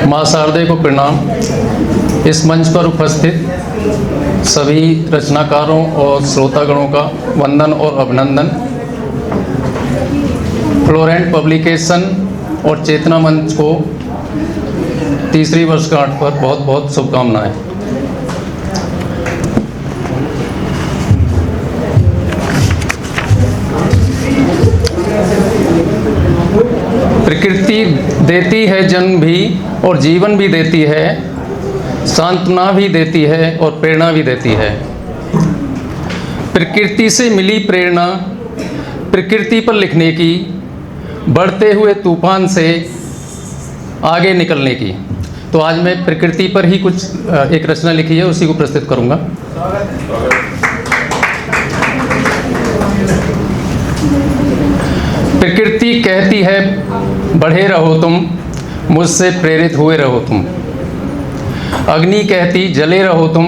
माँ शारदे को प्रणाम। इस मंच पर उपस्थित सभी रचनाकारों और श्रोतागणों का वंदन और अभिनंदन। फ्लोरेंट पब्लिकेशन और चेतना मंच को तीसरी वर्षगांठ पर बहुत बहुत शुभकामनाएं। प्रकृति देती है जन्म भी और जीवन भी देती है, सांत्वना भी देती है और प्रेरणा भी देती है। प्रकृति से मिली प्रेरणा प्रकृति पर लिखने की, बढ़ते हुए तूफान से आगे निकलने की। तो आज मैं प्रकृति पर ही कुछ एक रचना लिखी है, उसी को प्रस्तुत करूंगा। प्रकृति कहती है बढ़े रहो तुम, मुझसे प्रेरित हुए रहो तुम। अग्नि कहती जले रहो तुम,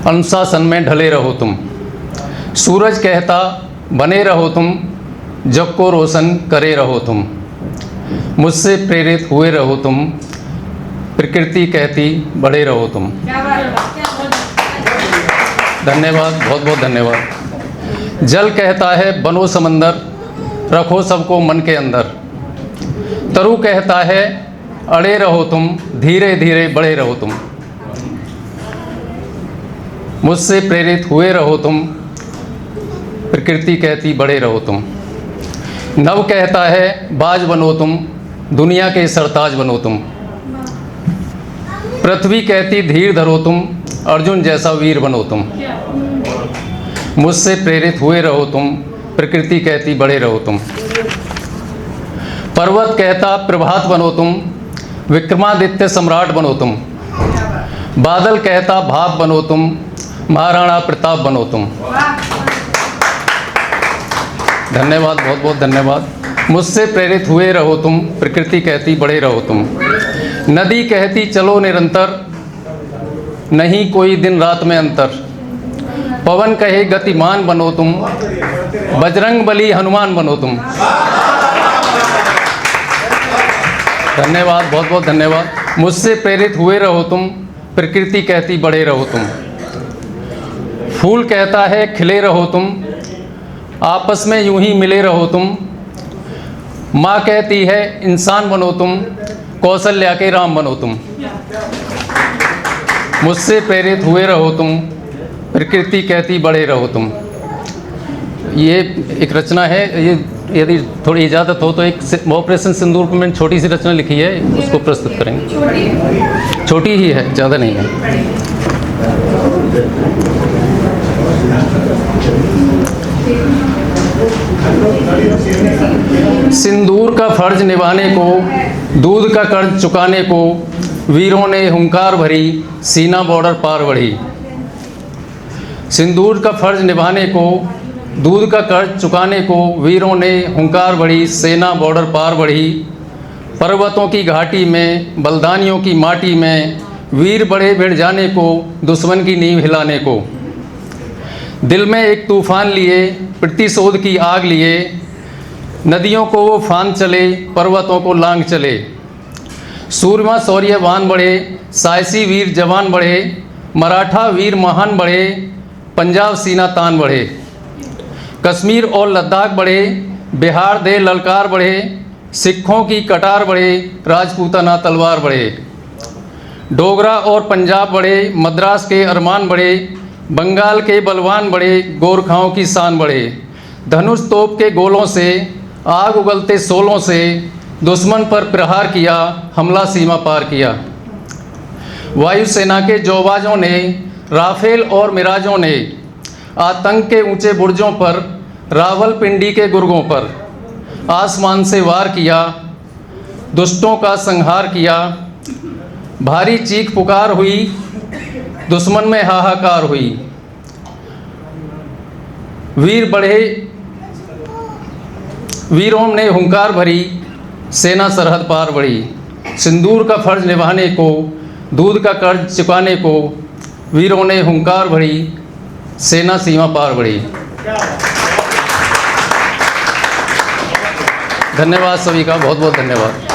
अनुशासन में ढले रहो तुम। सूरज कहता बने रहो तुम, जग को रोशन करे रहो तुम। मुझसे प्रेरित हुए रहो तुम, प्रकृति कहती बढ़े रहो तुम। धन्यवाद, बहुत बहुत धन्यवाद। जल कहता है बनो समंदर, रखो सबको मन के अंदर। तरु कहता है अड़े रहो तुम, धीरे धीरे बढ़े रहो तुम। मुझसे प्रेरित हुए रहो तुम, प्रकृति कहती बढ़े रहो तुम। नव कहता है बाज बनो तुम, दुनिया के सरताज बनो तुम। पृथ्वी कहती धीर धरो तुम, अर्जुन जैसा वीर बनो तुम। मुझसे प्रेरित हुए रहो तुम, प्रकृति कहती बढ़े रहो तुम। पर्वत कहता प्रभात बनो तुम, विक्रमादित्य सम्राट बनो तुम। बादल कहता भाप बनो तुम, महाराणा प्रताप बनो तुम। धन्यवाद, बहुत बहुत धन्यवाद। मुझसे प्रेरित हुए रहो तुम, प्रकृति कहती बढ़े रहो तुम। नदी कहती चलो निरंतर, नहीं कोई दिन रात में अंतर। पवन कहे गतिमान बनो तुम, बजरंग बली हनुमान बनो तुम। धन्यवाद, बहुत बहुत धन्यवाद। मुझसे प्रेरित हुए रहो तुम, प्रकृति कहती बढ़े रहो तुम। फूल कहता है खिले रहो तुम, आपस में यूं ही मिले रहो तुम। माँ कहती है इंसान बनो तुम, कौशल्या के राम बनो तुम। मुझसे प्रेरित हुए रहो तुम, प्रकृति कहती बढ़े रहो तुम। ये एक रचना है। ये यदि थोड़ी इजाज़त हो तो एक ऑपरेशन सिंदूर पर मैंने छोटी सी रचना लिखी है, उसको प्रस्तुत करेंगे। छोटी ही है, ज़्यादा नहीं है। सिंदूर का फर्ज निभाने को, दूध का कर्ज चुकाने को, वीरों ने हुंकार भरी, सीना बॉर्डर पार बढ़ी। सिंदूर का फर्ज निभाने को, दूध का कर्ज चुकाने को, वीरों ने हुंकार भरी, सेना बॉर्डर पार बढ़ी। पर्वतों की घाटी में, बलदानियों की माटी में, वीर बढ़े भिड़ जाने को, दुश्मन की नींव हिलाने को। दिल में एक तूफान लिए, प्रतिशोध की आग लिए, नदियों को वो फांद चले, पर्वतों को लांग चले। सूरमा शौर्यवान बढ़े, साहसी वीर जवान बढ़े, मराठा वीर महान बढ़े, पंजाब सीना तान बढ़े। कश्मीर और लद्दाख बढ़े, बिहार दे ललकार बढ़े, सिखों की कटार बढ़े, राजपूताना तलवार बढ़े। डोगरा और पंजाब बढ़े, मद्रास के अरमान बढ़े, बंगाल के बलवान बढ़े, गोरखाओं की शान बढ़े। धनुष तोप के गोलों से, आग उगलते सोलों से, दुश्मन पर प्रहार किया, हमला सीमा पार किया। वायुसेना के जौबाजों ने, राफेल और मिराजों ने, आतंक के ऊंचे बुर्जों पर, रावलपिंडी के गुर्गों पर, आसमान से वार किया, दुष्टों का संहार किया। भारी चीख पुकार हुई, दुश्मन में हाहाकार हुई। वीर बढ़े, वीरों ने हुंकार भरी, सेना सरहद पार बढ़ी। सिंदूर का फर्ज निभाने को, दूध का कर्ज चुकाने को, वीरों ने हुंकार भरी, सेना सीमा पार बढ़ी। धन्यवाद सभी का, बहुत बहुत धन्यवाद।